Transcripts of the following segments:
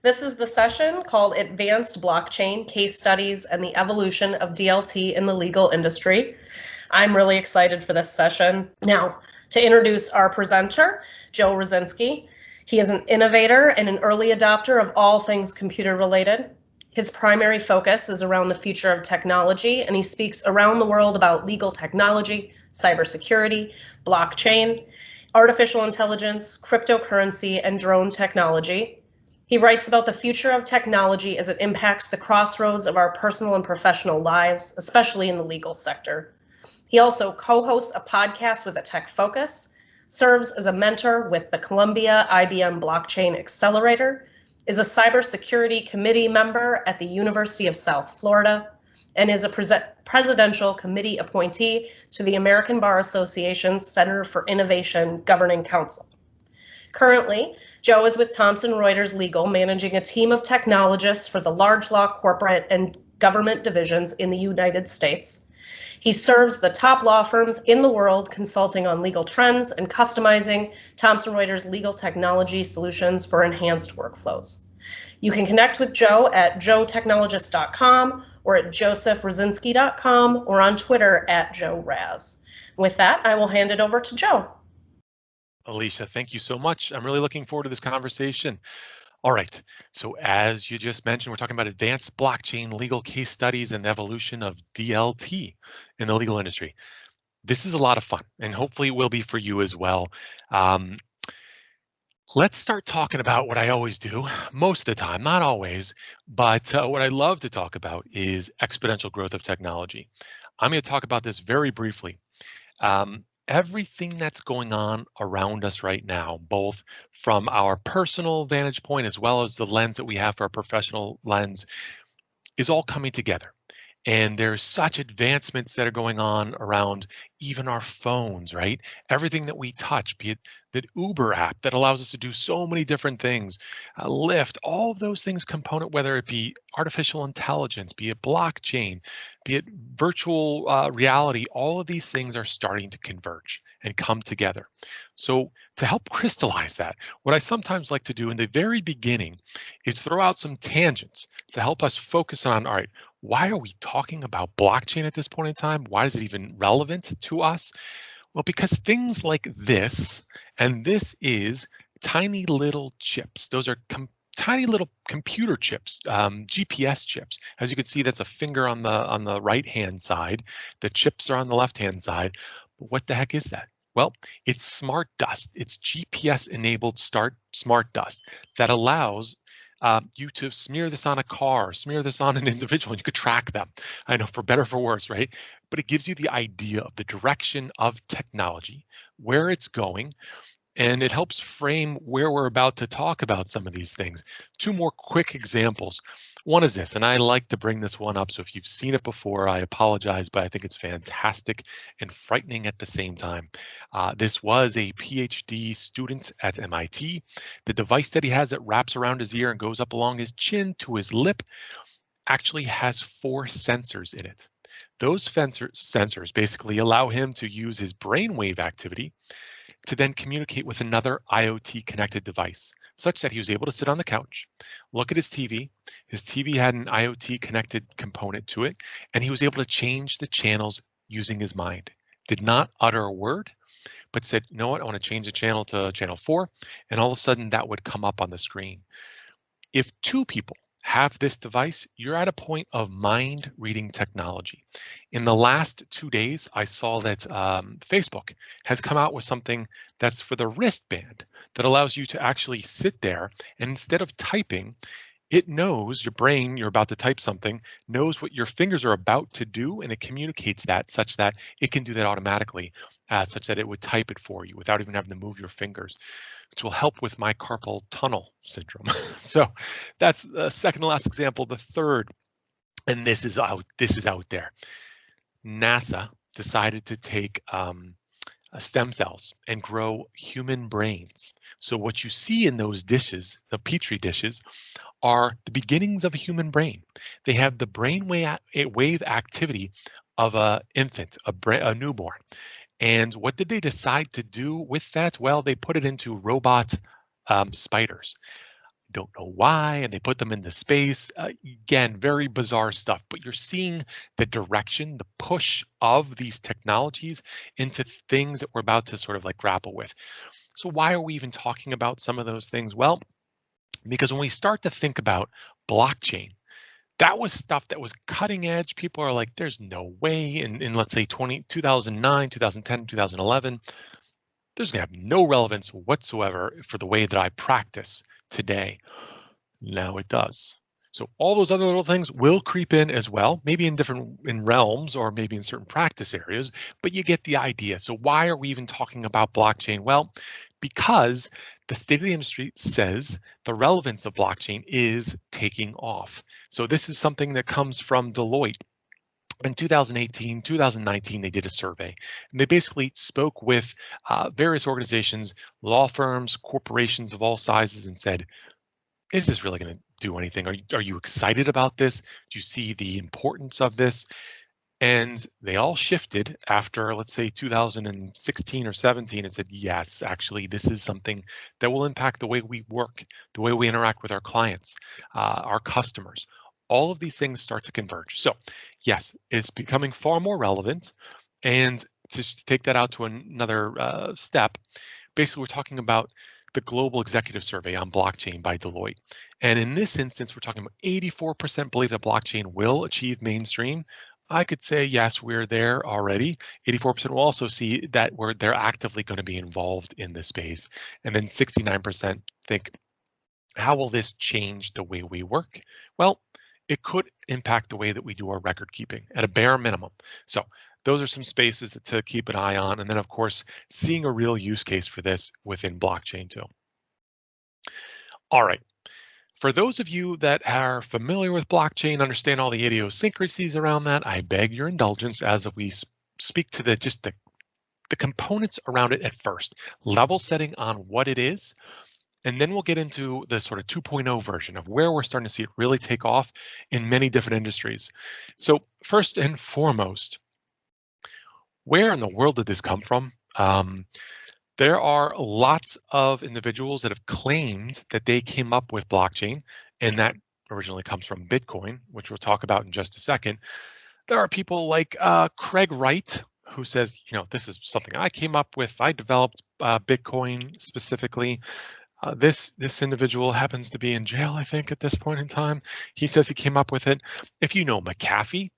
This is the session called Advanced Blockchain Case Studies and the Evolution of DLT in the Legal Industry. I'm really excited for this session. Now, to introduce our presenter, Joe Raczynski. He is an innovator and an early adopter of all things computer related. His primary focus is around the future of technology, and he speaks around the world about legal technology, cybersecurity, blockchain, artificial intelligence, cryptocurrency, and drone technology. He writes about the future of technology as it impacts the crossroads of our personal and professional lives, especially in the legal sector. He also co-hosts a podcast with a tech focus, serves as a mentor with the Columbia IBM Blockchain Accelerator, is a cybersecurity committee member at the University of South Florida, and is a presidential committee appointee to the American Bar Association's Center for Innovation Governing Council. Currently, Joe is with Thomson Reuters Legal, managing a team of technologists for the large law, corporate, and government divisions in the United States. He serves the top law firms in the world, consulting on legal trends and customizing Thomson Reuters legal technology solutions for enhanced workflows. You can connect with Joe at joetechnologist.com or at josephraczynski.com or on Twitter at JoeRaz. With that, I will hand it over to Joe. Alicia, thank you so much. I'm really looking forward to this conversation. All right, so as you just mentioned, we're talking about advanced blockchain legal case studies and the evolution of DLT in the legal industry. This is a lot of fun, and hopefully it will be for you as well. Let's start talking about what I always do, most of the time, not always, but what I love to talk about is exponential growth of technology. I'm going to talk about this very briefly. Everything that's going on around us right now, both from our personal vantage point as well as the lens that we have for our professional lens, is all coming together. And there's such advancements that are going on around even our phones, right? Everything that we touch, be it the Uber app that allows us to do so many different things, Lyft, all of those things component, whether it be artificial intelligence, be it blockchain, be it virtual reality, all of these things are starting to converge and come together. So to help crystallize that, what I sometimes like to do in the very beginning is throw out some tangents to help us focus on, all right, why are we talking about blockchain at this point in time? Why is it even relevant to us? Well, because things like this, and this is tiny little chips. Those are tiny little computer chips, GPS chips. As you can see, that's a finger on the right-hand side. The chips are on the left-hand side. But what the heck is that? Well, it's smart dust. It's GPS-enabled smart dust that allows you to smear this on a car, smear this on an individual, and you could track them. I know, for better or for worse, right? But it gives you the idea of the direction of technology, where it's going, and it helps frame where we're about to talk about some of these things. Two more quick examples. One is this, and I like to bring this one up, so if you've seen it before, I apologize, but I think it's fantastic and frightening at the same time. This was a PhD student at MIT. The device that he has that wraps around his ear and goes up along his chin to his lip actually has 4 sensors in it. Those sensors basically allow him to use his brainwave activity to then communicate with another IoT connected device, such that he was able to sit on the couch, look at his TV. His TV had an IoT connected component to it, and he was able to change the channels using his mind. Did not utter a word, but said, you know what, I want to change the channel to channel 4, and all of a sudden that would come up on the screen. If 2 people have this device, you're at a point of mind reading technology. In the last 2 days, I saw that Facebook has come out with something that's for the wristband that allows you to actually sit there, and instead of typing, it knows, your brain, you're about to type something, knows what your fingers are about to do, and it communicates that such that it can do that automatically, such that it would type it for you without even having to move your fingers, which will help with my carpal tunnel syndrome. So that's the second to last example. The third, and this is out there. NASA decided to take stem cells and grow human brains. So what you see in those dishes, the Petri dishes, are the beginnings of a human brain. They have the brain wave activity of an infant, a newborn. And what did they decide to do with that? Well, they put it into robot spiders. don't know why, and they put them into space. Again, very bizarre stuff, but you're seeing the direction, the push of these technologies into things that we're about to sort of like grapple with. So why are we even talking about some of those things? Well, because when we start to think about blockchain, that was stuff that was cutting edge. People are like, there's no way in let's say 2009, 2010, 2011, there's going to have no relevance whatsoever for the way that I practice today. Now it does. So all those other little things will creep in as well, maybe in realms or maybe in certain practice areas, but you get the idea. So why are we even talking about blockchain? Well, because the state of the industry says the relevance of blockchain is taking off. So this is something that comes from Deloitte. In 2018, 2019, they did a survey, and they basically spoke with various organizations, law firms, corporations of all sizes, and said, is this really going to do anything? Are you excited about this? Do you see the importance of this? And they all shifted after, let's say, 2016 or 17 and said, yes, actually, this is something that will impact the way we work, the way we interact with our clients, our customers. All of these things start to converge. So yes, it's becoming far more relevant. And to take that out to another step, basically, we're talking about the Global Executive Survey on Blockchain by Deloitte. And in this instance, we're talking about 84% believe that blockchain will achieve mainstream. I could say, yes, we're there already. 84% will also see that they're actively going to be involved in this space. And then 69% think, how will this change the way we work? Well, it could impact the way that we do our record keeping at a bare minimum. So those are some spaces to keep an eye on. And then, of course, seeing a real use case for this within blockchain too. All right. For those of you that are familiar with blockchain, understand all the idiosyncrasies around that, I beg your indulgence as we speak to the components around it at first, level setting on what it is, and then we'll get into the sort of 2.0 version of where we're starting to see it really take off in many different industries. So first and foremost, where in the world did this come from? There are lots of individuals that have claimed that they came up with blockchain, and that originally comes from Bitcoin, which we'll talk about in just a second. There are people like Craig Wright, who says, this is something I came up with. I developed Bitcoin specifically. This individual happens to be in jail, I think, at this point in time. He says he came up with it. If you know McAfee,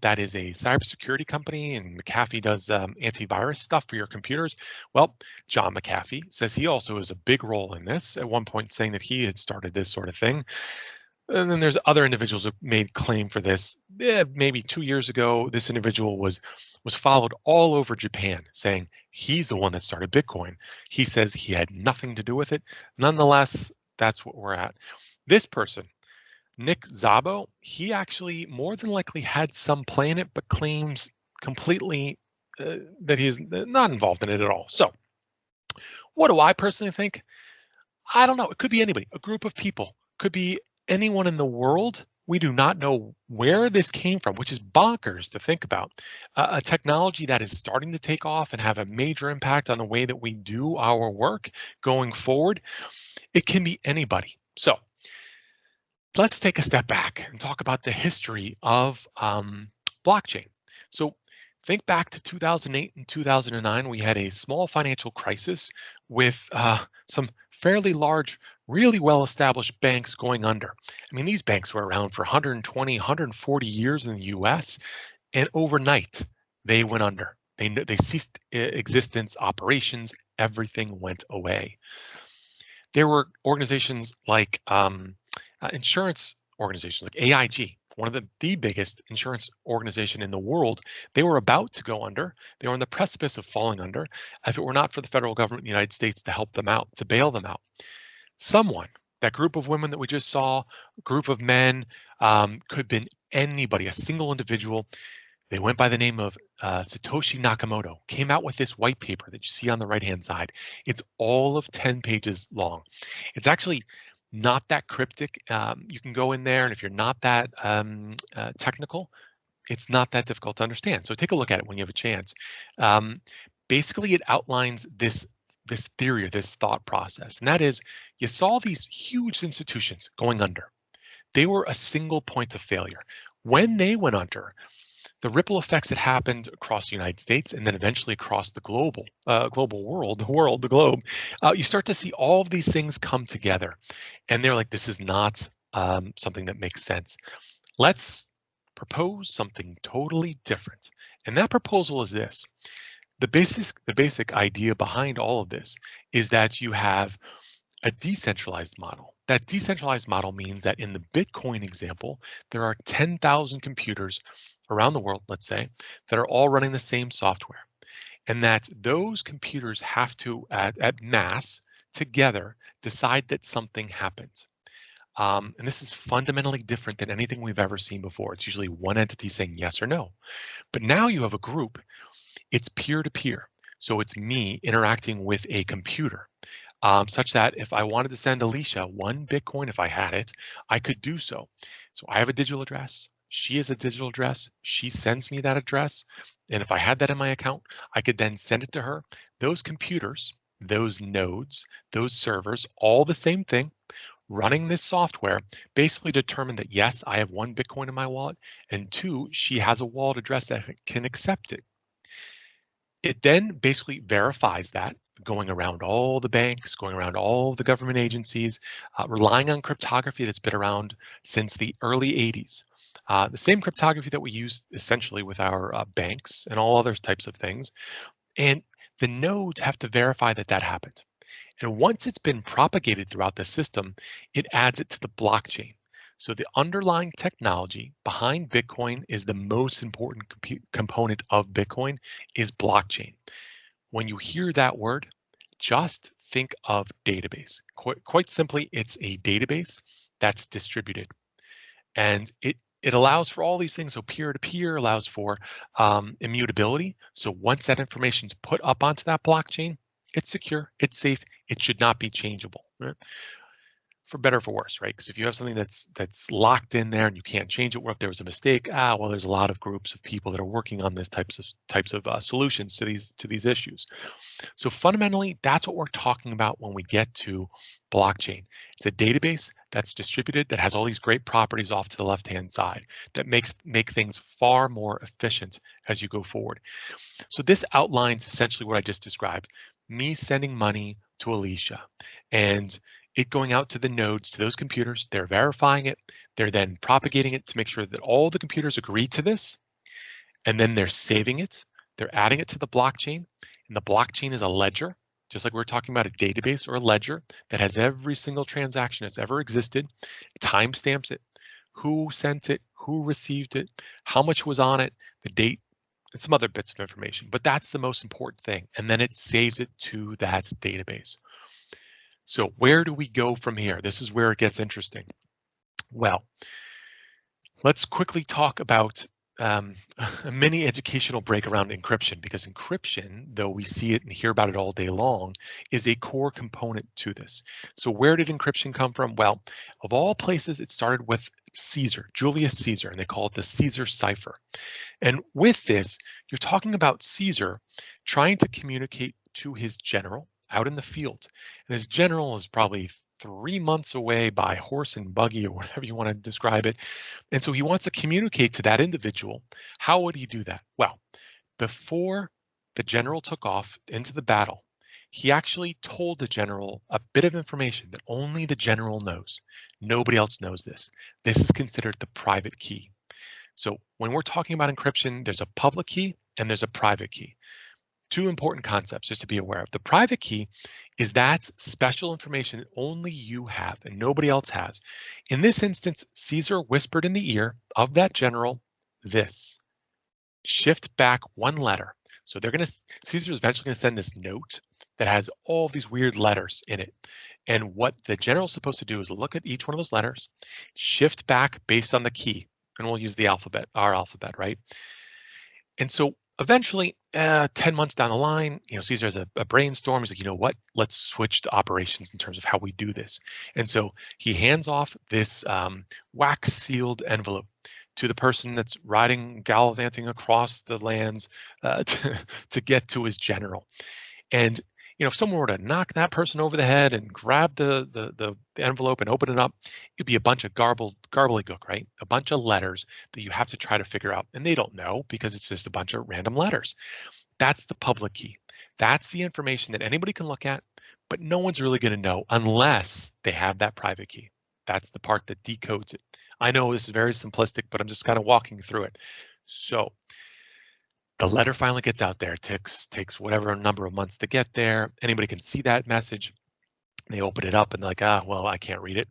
that is a cybersecurity company, and McAfee does antivirus stuff for your computers. Well, John McAfee says he also has a big role in this, at one point saying that he had started this sort of thing. And then there's other individuals who made claim for this. Maybe 2 years ago, this individual was followed all over Japan, saying he's the one that started Bitcoin. He says he had nothing to do with it. Nonetheless, that's what we're at. This person, Nick Szabo, he actually more than likely had some play in it, but claims completely that he is not involved in it at all. So what do I personally think? I don't know. It could be anybody, a group of people, could be anyone in the world. We do not know where this came from, which is bonkers to think about. A technology that is starting to take off and have a major impact on the way that we do our work going forward. It can be anybody. So let's take a step back and talk about the history of blockchain. So think back to 2008 and 2009. We had a small financial crisis with some fairly large, really well-established banks going under. I mean, these banks were around for 120, 140 years in the US, and overnight they went under. They ceased existence, operations, everything went away. There were organizations like insurance organizations like AIG, one of the biggest insurance organization in the world. They were about to go under. They were on the precipice of falling under if it were not for the federal government in the United States to help them out, to bail them out. Someone, that group of women that we just saw, a group of men, could have been anybody, a single individual. They went by the name of Satoshi Nakamoto, came out with this white paper that you see on the right-hand side. It's all of 10 pages long. It's actually not that cryptic. You can go in there, and if you're not that technical, it's not that difficult to understand. So take a look at it when you have a chance. Basically, it outlines this this theory or this thought process, and that is you saw these huge institutions going under. They were a single point of failure. When they went under, the ripple effects that happened across the United States and then eventually across the global world, the globe, you start to see all of these things come together. And they're like, this is not something that makes sense. Let's propose something totally different. And that proposal is this. The basic idea behind all of this is that you have a decentralized model. That decentralized model means that in the Bitcoin example, there are 10,000 computers around the world, let's say, that are all running the same software. And that those computers have to, at mass, together, decide that something happens. And this is fundamentally different than anything we've ever seen before. It's usually one entity saying yes or no. But now you have a group, it's peer-to-peer. So it's me interacting with a computer. Such that if I wanted to send Alicia 1 Bitcoin, if I had it, I could do so. So I have a digital address. She has a digital address. She sends me that address. And if I had that in my account, I could then send it to her. Those computers, those nodes, those servers, all the same thing, running this software basically determine that, yes, I have 1 Bitcoin in my wallet, and 2, she has a wallet address that can accept it. It then basically verifies that, going around all the banks, going around all the government agencies, relying on cryptography that's been around since the early 80s. The same cryptography that we use essentially with our banks and all other types of things. And the nodes have to verify that that happened. And once it's been propagated throughout the system, it adds it to the blockchain. So the underlying technology behind Bitcoin is the most important component of Bitcoin is blockchain. When you hear that word, just think of database. Quite simply, it's a database that's distributed. And it allows for all these things. So peer-to-peer allows for immutability. So once that information is put up onto that blockchain, it's secure, it's safe, it should not be changeable. Right? For better or for worse, right? Because if you have something that's locked in there and you can't change it, or if there was a mistake, well, there's a lot of groups of people that are working on this types of solutions to these issues. So fundamentally, that's what we're talking about when we get to blockchain. It's a database that's distributed that has all these great properties off to the left-hand side that make things far more efficient as you go forward. So this outlines essentially what I just described: me sending money to Alicia and it going out to the nodes, to those computers. They're verifying it. They're then propagating it to make sure that all the computers agree to this. And then they're saving it. They're adding it to the blockchain. And the blockchain is a ledger, just like we were talking about a database or a ledger that has every single transaction that's ever existed, timestamps it, who sent it, who received it, how much was on it, the date, and some other bits of information. But that's the most important thing. And then it saves it to that database. So where do we go from here? This is where it gets interesting. Well, let's quickly talk about a mini educational break around encryption, because encryption, though we see it and hear about it all day long, is a core component to this. So where did encryption come from? Well, of all places, it started with Caesar, Julius Caesar, and they call it the Caesar cipher. And with this, you're talking about Caesar trying to communicate to his general out in the field. And his general is probably 3 months away by horse and buggy or whatever you want to describe it. And so he wants to communicate to that individual. How would he do that? Well, before the general took off into the battle, he actually told the general a bit of information that only the general knows. Nobody else knows this. This is considered the private key. So when we're talking about encryption, there's a public key and there's a private key. Two important concepts just to be aware of. The private key is that special information that only you have and nobody else has. In this instance, Caesar whispered in the ear of that general this: shift back 1 letter. So Caesar is eventually going to send this note that has all these weird letters in it. And what the general is supposed to do is look at each one of those letters, shift back based on the key, and we'll use the alphabet, our alphabet, right? And so eventually, 10 months down the line, Caesar has a brainstorm. He's like, you know what? Let's switch to operations in terms of how we do this. And so he hands off this wax sealed envelope to the person that's gallivanting across the lands to get to his general. And if someone were to knock that person over the head and grab the envelope and open it up, it'd be a bunch of gobbledygook, right? A bunch of letters that you have to try to figure out, and they don't know because it's just a bunch of random letters. That's the public key. That's the information that anybody can look at, but no one's really going to know unless they have that private key. That's the part that decodes it. I know this is very simplistic, but I'm just kind of walking through it. So the letter finally gets out there. It takes whatever number of months to get there. Anybody can see that message. They open it up and they're like, well, I can't read it.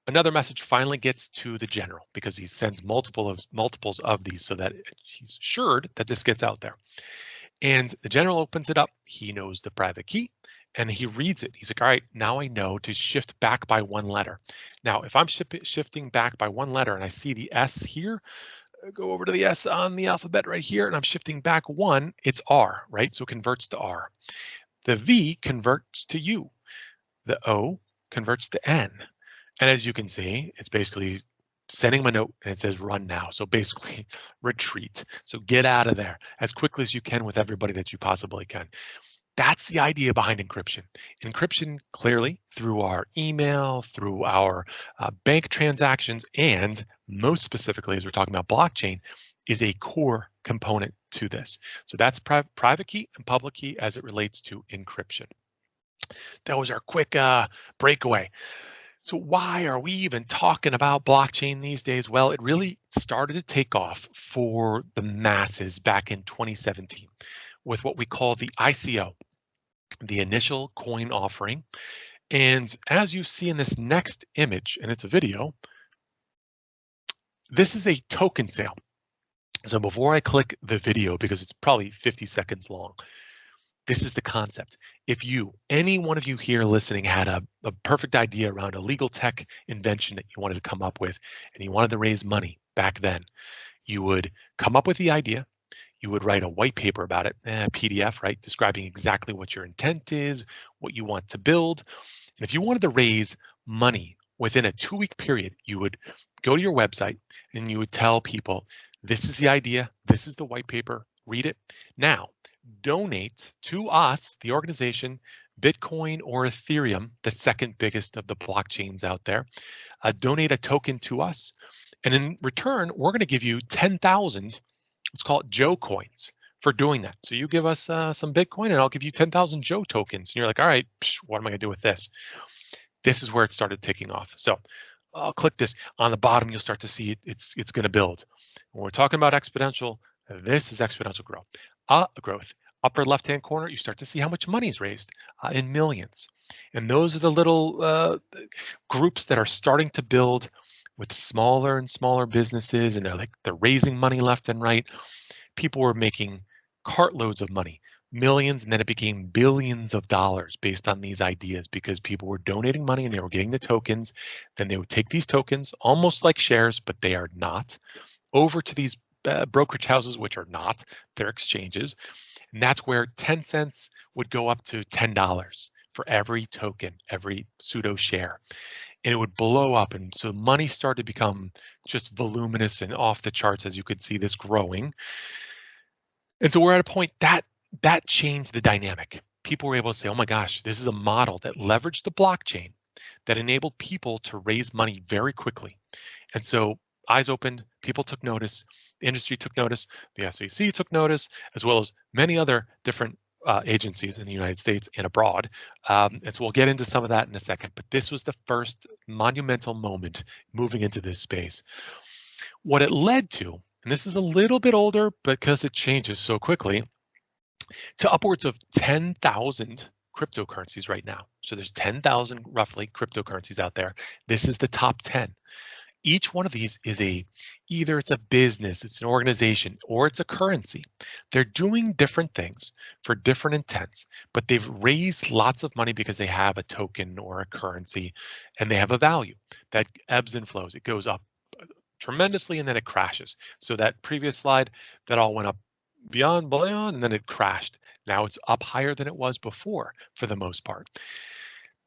Another message finally gets to the general because he sends multiples of these so that he's assured that this gets out there. And the general opens it up. He knows the private key and he reads it. He's like, all right, now I know to shift back by one letter. Now, if I'm shifting back by one letter and I see the S here, go over to the S on the alphabet right here, and I'm shifting back one, it's R, right? So it converts to R. The V converts to U. The O converts to N. And as you can see, it's basically sending them a note and it says run now. So basically retreat. So get out of there as quickly as you can with everybody that you possibly can. That's the idea behind encryption. Encryption clearly through our email, through our bank transactions, and most specifically, as we're talking about blockchain, is a core component to this. So that's private key and public key as it relates to encryption. That was our quick breakaway. So why are we even talking about blockchain these days? Well, it really started to take off for the masses back in 2017 with what we call the ICO, the initial coin offering. And as you see in this next image, and it's a video, this is a token sale. So before I click the video, because it's probably 50 seconds long, this is the concept. If any one of you here listening had a perfect idea around a legal tech invention that you wanted to come up with, and you wanted to raise money back then, you would come up with the idea, you would write a white paper about it, PDF, right, describing exactly what your intent is, what you want to build. And if you wanted to raise money within a 2-week period, you would go to your website and you would tell people, this is the idea, this is the white paper, read it. Now, donate to us, the organization, Bitcoin or Ethereum, the second biggest of the blockchains out there. Donate a token to us. And in return, we're going to give you 10,000, let's call it Joe coins, for doing that. So you give us some Bitcoin and I'll give you 10,000 Joe tokens. And you're like, all right, what am I going to do with this? This is where it started taking off. So I'll click this. On the bottom, you'll start to see it's going to build. When we're talking about exponential, this is exponential growth. Upper left-hand corner, you start to see how much money is raised in millions. And those are the little groups that are starting to build with smaller and smaller businesses, and they're raising money left and right. People were making cartloads of money, millions, and then it became billions of dollars based on these ideas because people were donating money and they were getting the tokens. Then they would take these tokens, almost like shares, but they are not, over to these brokerage houses, which are not, they're exchanges. And that's where 10 cents would go up to $10 for every token, every pseudo share. And it would blow up. And so money started to become just voluminous and off the charts, as you could see this growing. And so we're at a point that changed the dynamic. People were able to say, oh my gosh, this is a model that leveraged the blockchain that enabled people to raise money very quickly. And so eyes opened, people took notice, the industry took notice, the SEC took notice, as well as many other different agencies in the United States and abroad. And so we'll get into some of that in a second, but this was the first monumental moment moving into this space. What it led to, and this is a little bit older because it changes so quickly, to upwards of 10,000 cryptocurrencies right now. So there's 10,000 roughly cryptocurrencies out there. This is the top 10. Each one of these is either it's a business, it's an organization, or it's a currency. They're doing different things for different intents, but they've raised lots of money because they have a token or a currency and they have a value that ebbs and flows. It goes up tremendously and then it crashes. So that previous slide, that all went up beyond, and then it crashed. Now it's up higher than it was before for the most part.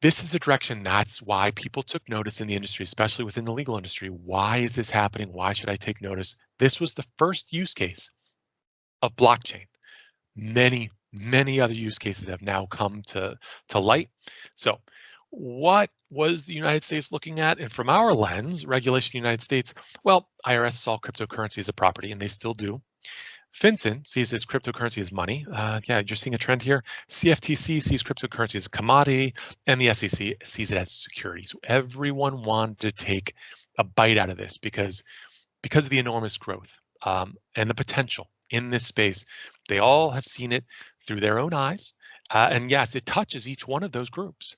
This is a direction. That's why people took notice in the industry, especially within the legal industry. Why is this happening? Why should I take notice? This was the first use case of blockchain many, Many other use cases have now come to light. So what was the United States looking at? And from our lens, regulation in the United States, well, IRS saw cryptocurrency as a property, and they still do. FinCEN sees this cryptocurrency as money. Yeah, you're seeing a trend here. CFTC sees cryptocurrency as a commodity, and the SEC sees it as security. So everyone wanted to take a bite out of this because of the enormous growth and the potential in this space. They all have seen it through their own eyes. And yes, it touches each one of those groups.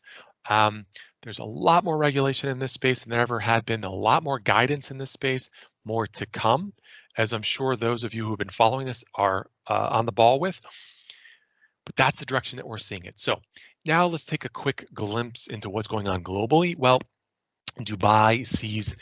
There's a lot more regulation in this space than there ever had been, a lot more guidance in this space, more to come, as I'm sure those of you who have been following this are on the ball with. But that's the direction that we're seeing it. So now let's take a quick glimpse into what's going on globally. Well, Dubai sees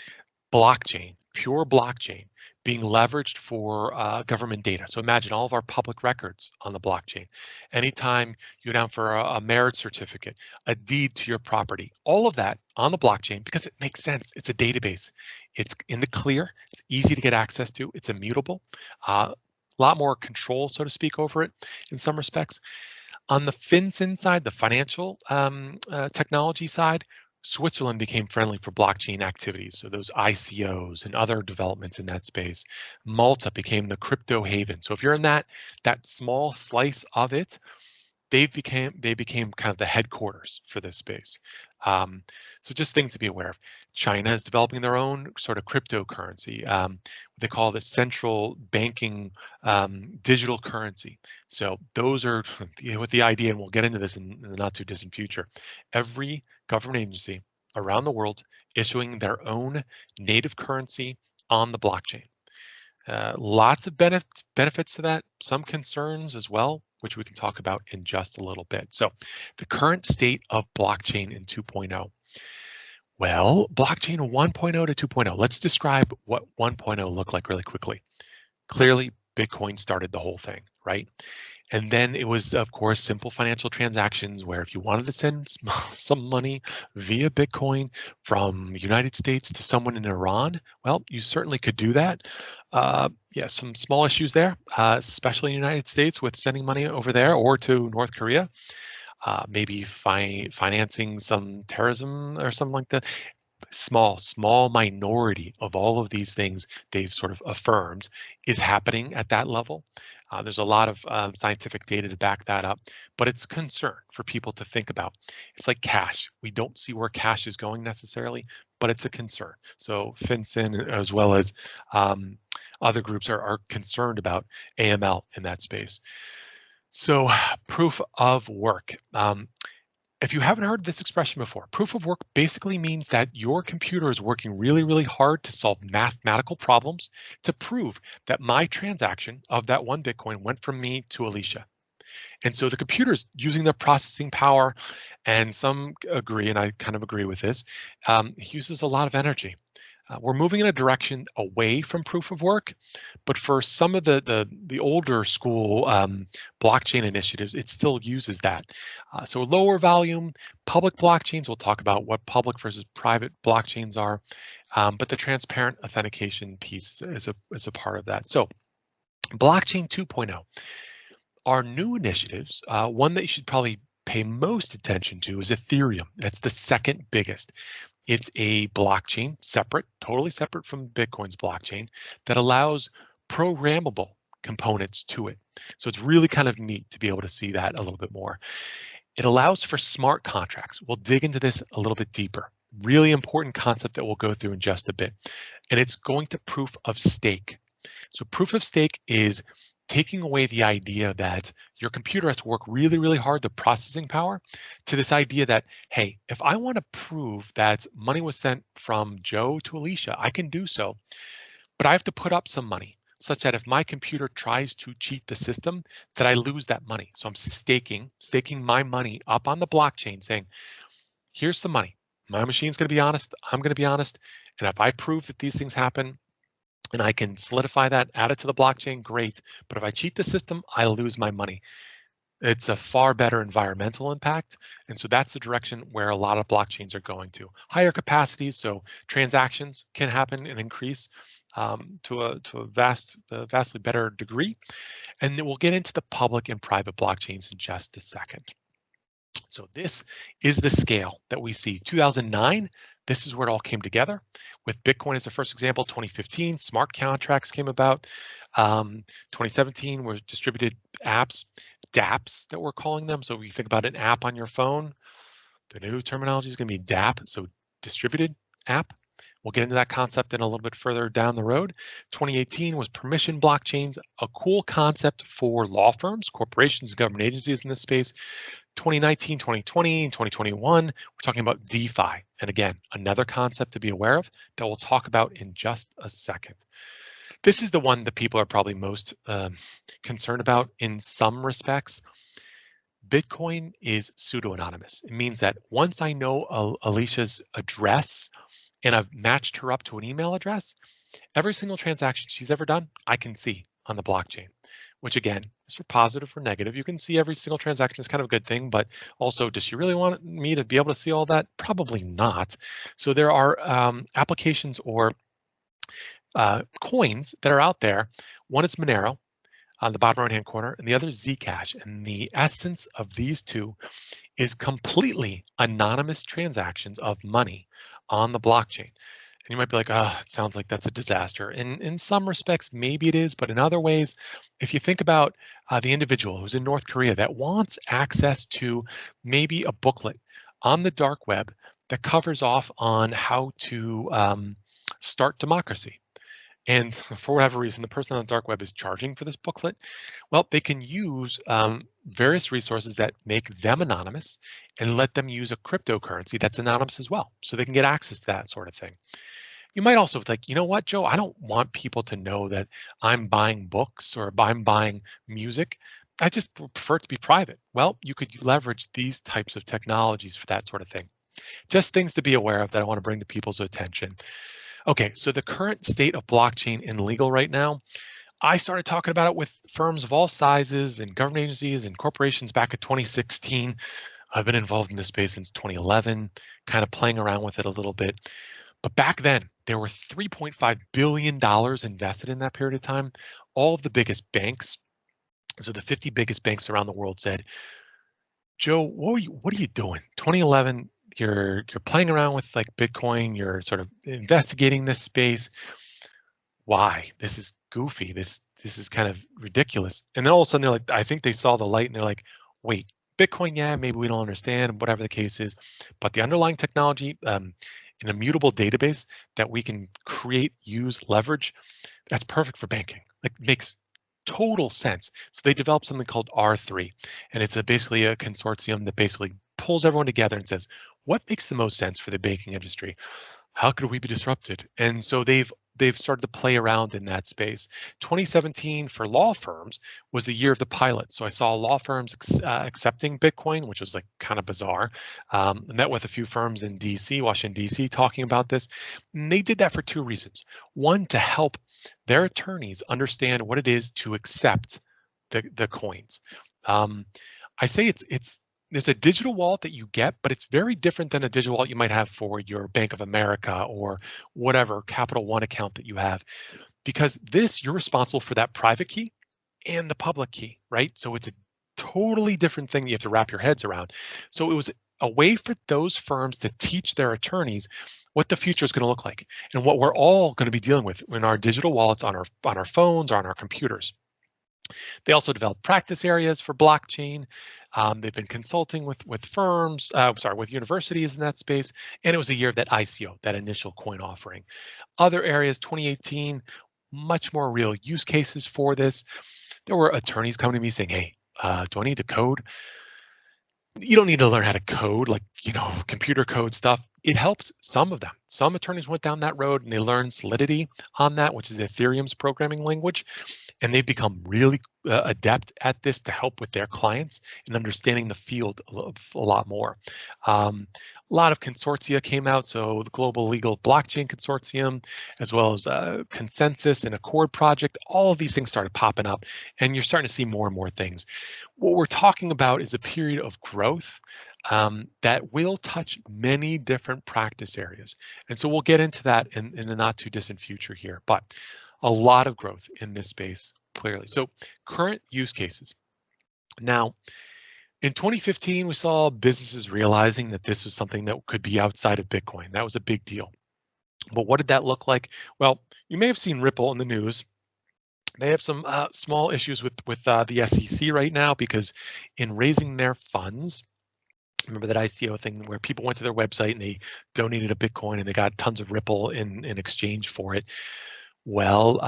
blockchain, pure blockchain, being leveraged for government data. So imagine all of our public records on the blockchain. Anytime you go down for a marriage certificate, a deed to your property, all of that on the blockchain, because it makes sense. It's a database. It's in the clear. It's easy to get access to. It's immutable. A lot more control, so to speak, over it in some respects. On the FinCEN side, the financial technology side, Switzerland became friendly for blockchain activities, so those ICOs and other developments in that space. Malta became the crypto haven. So if you're in that small slice of it, they became kind of the headquarters for this space. So just things to be aware of. China is developing their own sort of cryptocurrency. They call it central banking digital currency. So those are with the idea, and we'll get into this in the not too distant future. Every government agency around the world issuing their own native currency on the blockchain. Lots of benefits to that, some concerns as well, which we can talk about in just a little bit. So the current state of blockchain in 2.0. Well, blockchain 1.0 to 2.0. Let's describe what 1.0 looked like really quickly. Clearly, Bitcoin started the whole thing, right? And then it was, of course, simple financial transactions where if you wanted to send some money via Bitcoin from the United States to someone in Iran, well, you certainly could do that. Yeah, some small issues there, especially in the United States with sending money over there or to North Korea, maybe financing some terrorism or something like that. Small minority of all of these things they've sort of affirmed is happening at that level. There's a lot of scientific data to back that up, but it's a concern for people to think about. It's like cash. We don't see where cash is going necessarily, but it's a concern. So FinCEN as well as other groups are concerned about AML in that space. So proof of work. If you haven't heard this expression before, proof of work basically means that your computer is working really, really hard to solve mathematical problems to prove that my transaction of that one Bitcoin went from me to Alicia. And so the computer is using their processing power, and some agree, and I kind of agree with this, it uses a lot of energy. We're moving in a direction away from proof of work, but for some of the older school blockchain initiatives, it still uses that. So lower volume, public blockchains, we'll talk about what public versus private blockchains are, but the transparent authentication piece is a part of that. So blockchain 2.0 are new initiatives. One that you should probably pay most attention to is Ethereum. That's the second biggest. It's a blockchain, totally separate from Bitcoin's blockchain, that allows programmable components to it. So it's really kind of neat to be able to see that a little bit more. It allows for smart contracts. We'll dig into this a little bit deeper. Really important concept that we'll go through in just a bit. And it's going to proof of stake. So proof of stake is taking away the idea that your computer has to work really, really hard, the processing power, to this idea that, hey, if I want to prove that money was sent from Joe to Alicia, I can do so, but I have to put up some money such that if my computer tries to cheat the system, that I lose that money. So I'm staking my money up on the blockchain saying, here's some money. My machine's going to be honest. I'm going to be honest. And if I prove that these things happen, and I can solidify that, add it to the blockchain, great. But if I cheat the system, I lose my money. It's a far better environmental impact. And so that's the direction where a lot of blockchains are going to. Higher capacities, so transactions can happen and increase to a vastly better degree. And then we'll get into the public and private blockchains in just a second. So this is the scale that we see. 2009, this is where it all came together. With Bitcoin as the first example, 2015, smart contracts came about. 2017 were distributed apps, dApps that we're calling them. So if you think about an app on your phone, the new terminology is going to be dApp, so distributed app. We'll get into that concept in a little bit further down the road. 2018 was permission blockchains, a cool concept for law firms, corporations, and government agencies in this space. 2019, 2020, and 2021, we're talking about DeFi. And again, another concept to be aware of that we'll talk about in just a second. This is the one that people are probably most concerned about in some respects. Bitcoin is pseudo-anonymous. It means that once I know Alicia's address and I've matched her up to an email address, every single transaction she's ever done, I can see on the blockchain, which again is for positive or negative. You can see every single transaction is kind of a good thing, but also, does she really want me to be able to see all that? Probably not. So there are applications or coins that are out there. One is Monero on the bottom right-hand corner, and the other is Zcash. And the essence of these two is completely anonymous transactions of money on the blockchain. And you might be like, oh, it sounds like that's a disaster. And in some respects, maybe it is, but in other ways, if you think about the individual who's in North Korea that wants access to maybe a booklet on the dark web that covers off on how to start democracy. And for whatever reason, the person on the dark web is charging for this booklet. Well, they can use various resources that make them anonymous and let them use a cryptocurrency that's anonymous as well. So they can get access to that sort of thing. You might also think, you know what, Joe, I don't want people to know that I'm buying books or I'm buying music. I just prefer it to be private. Well, you could leverage these types of technologies for that sort of thing. Just things to be aware of that I want to bring to people's attention. Okay, so the current state of blockchain in legal right now, I started talking about it with firms of all sizes and government agencies and corporations back in 2016. I've been involved in this space since 2011, kind of playing around with it a little bit. But back then, there were $3.5 billion invested in that period of time. All of the biggest banks, so the 50 biggest banks around the world said, Joe, what are you doing? 2011, you're playing around with like Bitcoin, you're sort of investigating this space. Why? This is goofy. This is kind of ridiculous. And then all of a sudden they're like, I think they saw the light and they're like, wait, Bitcoin, yeah, maybe we don't understand, whatever the case is, but the underlying technology, an immutable database that we can create, use, leverage, that's perfect for banking. Like makes total sense. So they developed something called R3, and it's basically a consortium that basically pulls everyone together and says, what makes the most sense for the banking industry? How could we be disrupted? And so they've started to play around in that space. 2017 for law firms was the year of the pilot. So I saw law firms accepting Bitcoin, which was like kind of bizarre. I met with a few firms in DC, Washington, DC, talking about this. And they did that for two reasons. One, to help their attorneys understand what it is to accept the coins. I say there's a digital wallet that you get, but it's very different than a digital wallet you might have for your Bank of America or whatever Capital One account that you have, because you're responsible for that private key and the public key, right? So it's a totally different thing that you have to wrap your heads around. So it was a way for those firms to teach their attorneys what the future is going to look like and what we're all going to be dealing with in our digital wallets on our phones or on our computers. They also developed practice areas for blockchain. They've been consulting with firms, with universities in that space, and it was a year of that ICO, that initial coin offering. Other areas, 2018, much more real use cases for this. There were attorneys coming to me saying, hey, do I need to code? You don't need to learn how to code, like, computer code stuff. It helps some of them. Some attorneys went down that road and they learned Solidity on that, which is Ethereum's programming language. And they've become really adept at this to help with their clients and understanding the field a lot more. A lot of consortia came out, so the Global Legal Blockchain Consortium, as well as Consensus and Accord Project, all of these things started popping up, and you're starting to see more and more things. What we're talking about is a period of growth that will touch many different practice areas. And so we'll get into that in the not too distant future here, but a lot of growth in this space, clearly. So current use cases. Now, in 2015, we saw businesses realizing that this was something that could be outside of Bitcoin. That was a big deal. But what did that look like? Well, you may have seen Ripple in the news. They have some small issues with the SEC right now because in raising their funds, remember that ICO thing where people went to their website and they donated a Bitcoin and they got tons of Ripple in exchange for it. Well,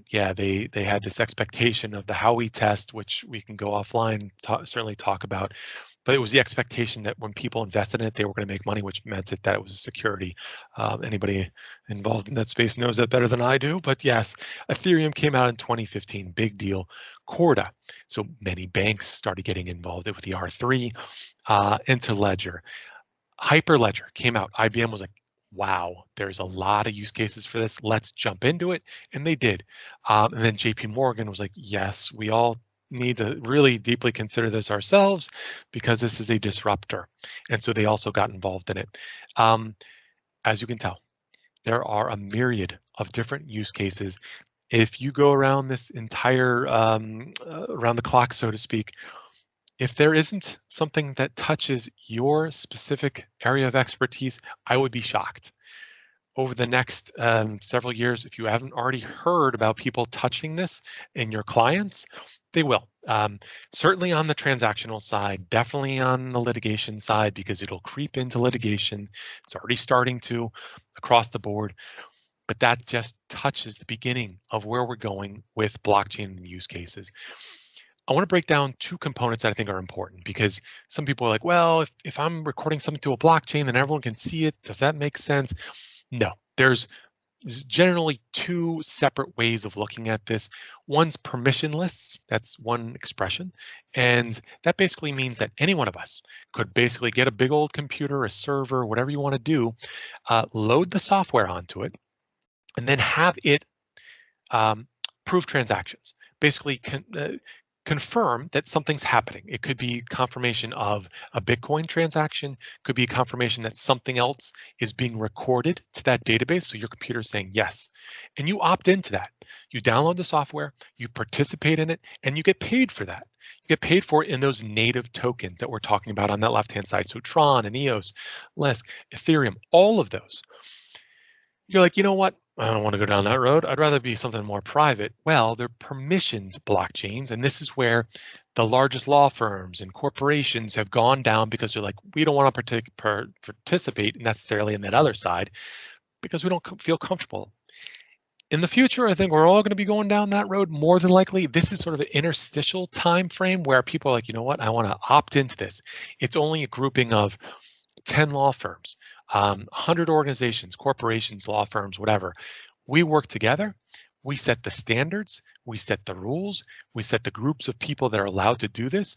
yeah, they had this expectation of the Howey test, which we can go offline, certainly talk about. But it was the expectation that when people invested in it, they were going to make money, which meant that it was a security. Anybody involved in that space knows that better than I do. But yes, Ethereum came out in 2015, big deal. Corda, so many banks started getting involved with the R3, Interledger. Hyperledger came out. IBM was like, wow, there's a lot of use cases for this. Let's jump into it. And they did. And then JP Morgan was like, yes, we all need to really deeply consider this ourselves because this is a disruptor. And so they also got involved in it. As you can tell, there are a myriad of different use cases. If you go around this entire, around the clock, so to speak, if there isn't something that touches your specific area of expertise, I would be shocked. Over the next several years, if you haven't already heard about people touching this in your clients, they will. Certainly on the transactional side, definitely on the litigation side, because it'll creep into litigation. It's already starting to across the board. But that just touches the beginning of where we're going with blockchain and use cases. I want to break down two components that I think are important because some people are like, well, if I'm recording something to a blockchain, then everyone can see it. Does that make sense? No, there's generally two separate ways of looking at this. One's permissionless, that's one expression. And that basically means that any one of us could basically get a big old computer, a server, whatever you want to do, load the software onto it, and then have it prove transactions. Basically, confirm that something's happening. It could be confirmation of a Bitcoin transaction, could be a confirmation that something else is being recorded to that database. So your computer is saying yes, and you opt into that. You download the software, you participate in it, and you get paid for that. You get paid for it in those native tokens that we're talking about on that left-hand side. So Tron and EOS, Lisk, Ethereum, all of those. You're like, you know what? I don't want to go down that road. I'd rather be something more private. Well, they're permissions blockchains, and this is where the largest law firms and corporations have gone down because they're like, we don't want to participate necessarily in that other side because we don't feel comfortable. In the future, I think we're all going to be going down that road more than likely. This is sort of an interstitial time frame where people are like, you know what? I want to opt into this. It's only a grouping of 10 law firms, 100 organizations, corporations, law firms, whatever. We work together. We set the standards. We set the rules. We set the groups of people that are allowed to do this.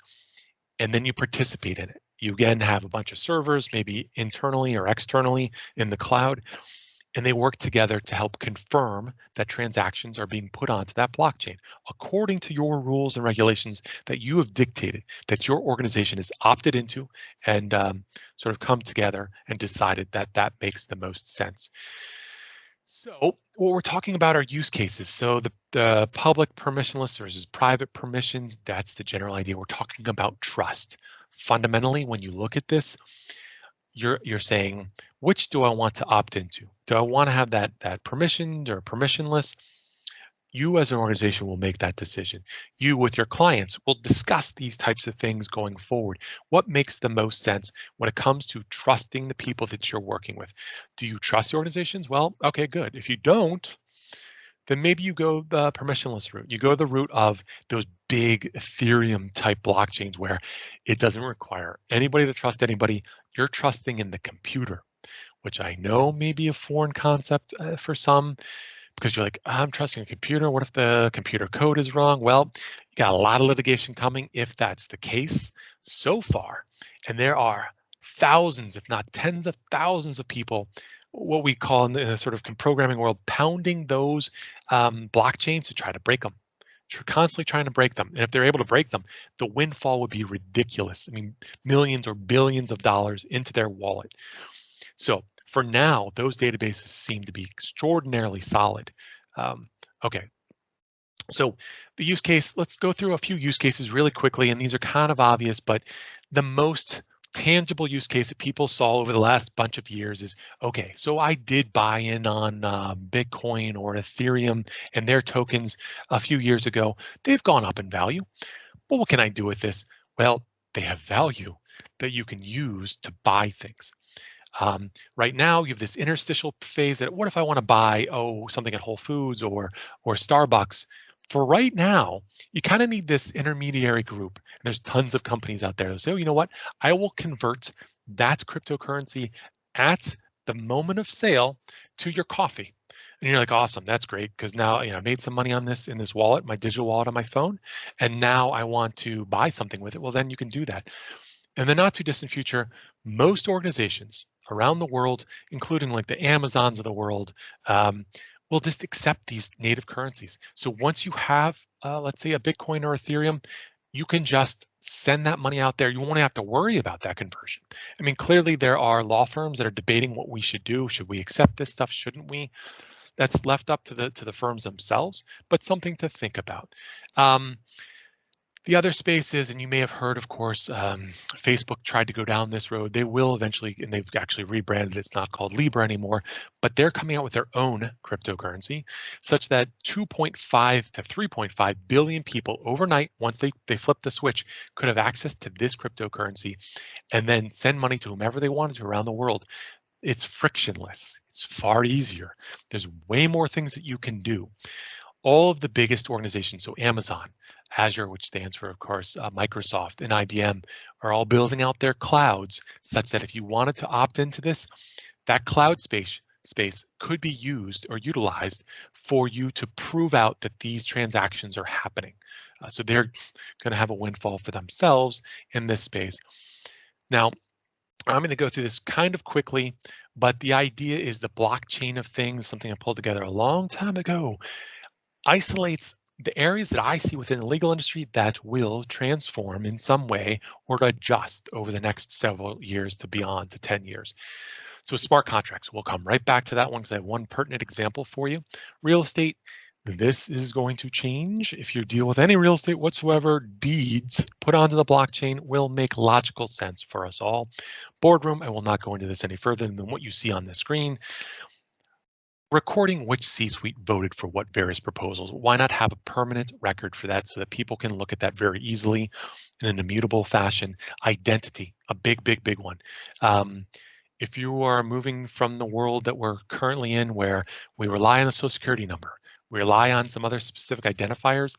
And then you participate in it. You again have a bunch of servers, maybe internally or externally in the cloud, and they work together to help confirm that transactions are being put onto that blockchain according to your rules and regulations that you have dictated, that your organization has opted into and sort of come together and decided that that makes the most sense. So what we're talking about are use cases. So the public permissionless versus private permissions, that's the general idea. We're talking about trust. Fundamentally, when you look at this, you're saying, which do I want to opt into? Do I want to have that permissioned or permissionless? You as an organization will make that decision. You with your clients will discuss these types of things going forward. What makes the most sense when it comes to trusting the people that you're working with? Do you trust the organizations? Well, okay, good. If you don't, then maybe you go the permissionless route. You go the route of those big Ethereum type blockchains where it doesn't require anybody to trust anybody. You're trusting in the computer, which I know may be a foreign concept for some, because you're like, I'm trusting a computer. What if the computer code is wrong? Well, you got a lot of litigation coming if that's the case so far. And there are thousands, if not tens of thousands of people, what we call in the sort of programming world, pounding those blockchains to try to break them. Constantly trying to break them. And if they're able to break them, the windfall would be ridiculous. I mean, millions or billions of dollars into their wallet. So for now, those databases seem to be extraordinarily solid. Okay. So the use case, let's go through a few use cases really quickly, and these are kind of obvious, but the most tangible use case that people saw over the last bunch of years is, okay, so I did buy in on Bitcoin or Ethereum and their tokens a few years ago. They've gone up in value. But what can I do with this? Well, they have value that you can use to buy things. Right now, you have this interstitial phase that what if I want to buy, something at Whole Foods or Starbucks? For right now, you kind of need this intermediary group. And there's tons of companies out there that say, you know what? I will convert that cryptocurrency at the moment of sale to your coffee. And you're like, awesome, that's great, because now I made some money on this in this wallet, my digital wallet on my phone, and now I want to buy something with it. Well, then you can do that. In the not too distant future, most organizations around the world, including like the Amazons of the world, will just accept these native currencies. So once you have, let's say, a Bitcoin or Ethereum, you can just send that money out there. You won't have to worry about that conversion. I mean, clearly there are law firms that are debating what we should do. Should we accept this stuff? Shouldn't we? That's left up to the firms themselves, but something to think about. The other space is, and you may have heard, of course, Facebook tried to go down this road. They will eventually, and they've actually rebranded. It's not called Libra anymore, but they're coming out with their own cryptocurrency, such that 2.5 to 3.5 billion people overnight, once they flip the switch, could have access to this cryptocurrency and then send money to whomever they wanted to around the world. It's frictionless. It's far easier. There's way more things that you can do. All of the biggest organizations, so Amazon, Azure, which stands for, of course, Microsoft and IBM, are all building out their clouds such that if you wanted to opt into this, that cloud space could be used or utilized for you to prove out that these transactions are happening. So they're going to have a windfall for themselves in this space. Now, I'm going to go through this kind of quickly, but the idea is the blockchain of things, something I pulled together a long time ago, isolates the areas that I see within the legal industry that will transform in some way or adjust over the next several years to beyond to 10 years. So smart contracts, we'll come right back to that one because I have one pertinent example for you. Real estate, this is going to change. If you deal with any real estate whatsoever, deeds put onto the blockchain will make logical sense for us all. Boardroom, I will not go into this any further than what you see on the screen. Recording which C-suite voted for what various proposals. Why not have a permanent record for that so that people can look at that very easily in an immutable fashion? Identity, a big one. If you are moving from the world that we're currently in, where we rely on a social security number, we rely on some other specific identifiers,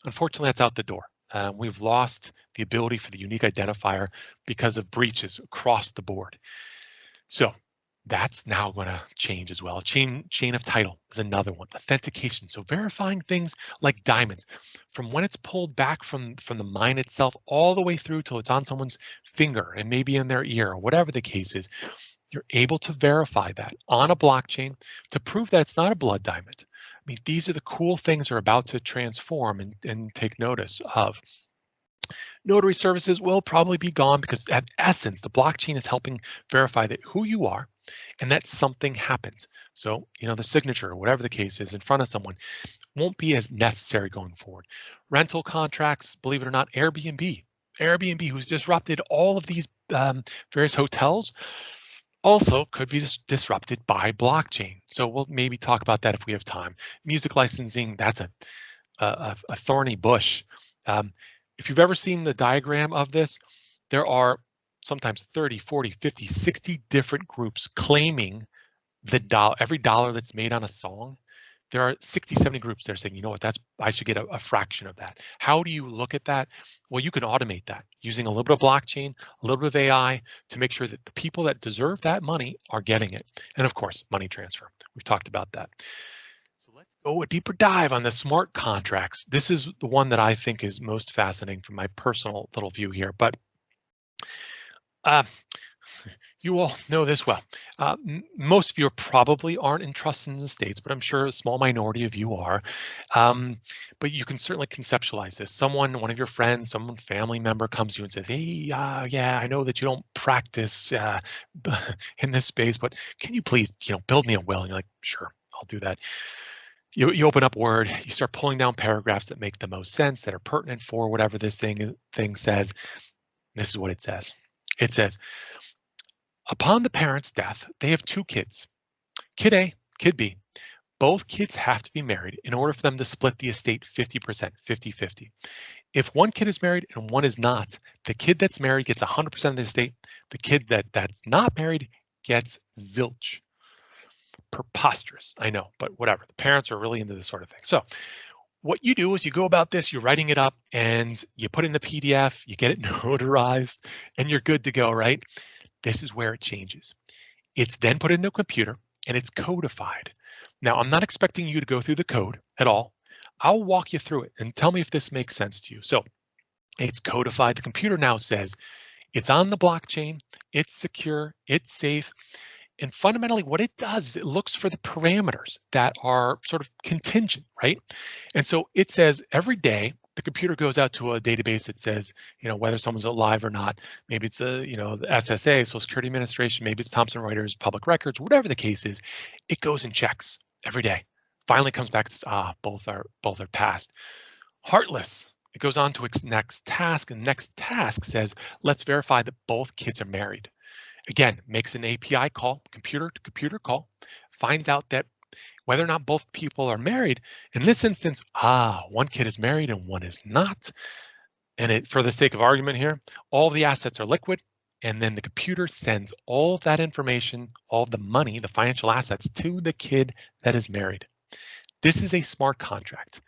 unfortunately, that's out the door. We've lost the ability for the unique identifier because of breaches across the board. So that's now going to change as well. Chain of title is another one. Authentication, so verifying things like diamonds, from when it's pulled back from the mine itself all the way through till it's on someone's finger and maybe in their ear, or whatever the case is. You're able to verify that on a blockchain to prove that it's not a blood diamond. I mean, these are the cool things that are about to transform and take notice of. Notary services will probably be gone because at essence, the blockchain is helping verify that who you are and that something happened. So, the signature or whatever the case is in front of someone won't be as necessary going forward. Rental contracts, believe it or not, Airbnb, who's disrupted all of these various hotels, also could be disrupted by blockchain. So we'll maybe talk about that if we have time. Music licensing, that's a thorny bush. If you've ever seen the diagram of this, there are sometimes 30, 40, 50, 60 different groups claiming every dollar that's made on a song. There are 60, 70 groups that are saying, you know what, I should get a fraction of that. How do you look at that? Well, you can automate that using a little bit of blockchain, a little bit of AI to make sure that the people that deserve that money are getting it. And of course, money transfer. We've talked about that. So let's go a deeper dive on the smart contracts. This is the one that I think is most fascinating from my personal little view here. But You all know this well. Most of you probably aren't in trusts in the States, but I'm sure a small minority of you are. But you can certainly conceptualize this. One of your friends, someone, family member comes to you and says, hey, yeah, I know that you don't practice in this space, but can you please, build me a will? And you're like, sure, I'll do that. You open up Word, you start pulling down paragraphs that make the most sense, that are pertinent for whatever this thing says. This is what it says. It says, upon the parent's death, they have two kids, kid A, kid B. Both kids have to be married in order for them to split the estate 50%, 50-50. If one kid is married and one is not, the kid that's married gets 100% of the estate. The kid that's not married gets zilch. Preposterous, I know, but whatever. The parents are really into this sort of thing. So what you do is you go about this, you're writing it up and you put it in the PDF, you get it notarized, and you're good to go, right? This is where it changes. It's then put into a computer and it's codified. Now, I'm not expecting you to go through the code at all. I'll walk you through it and tell me if this makes sense to you. So it's codified. The computer now says it's on the blockchain, it's secure, it's safe. And fundamentally, what it does is it looks for the parameters that are sort of contingent, right? And so it says every day, the computer goes out to a database that says, whether someone's alive or not. Maybe it's the SSA, Social Security Administration, maybe it's Thomson Reuters, public records, whatever the case is. It goes and checks every day. Finally comes back and says, both are passed. Heartless. It goes on to its next task, and the next task says, let's verify that both kids are married. Again, makes an API call, computer to computer call, finds out that whether or not both people are married. In this instance, one kid is married and one is not. And for the sake of argument here, all the assets are liquid, and then the computer sends all of that information, all of the money, the financial assets to the kid that is married. This is a smart contract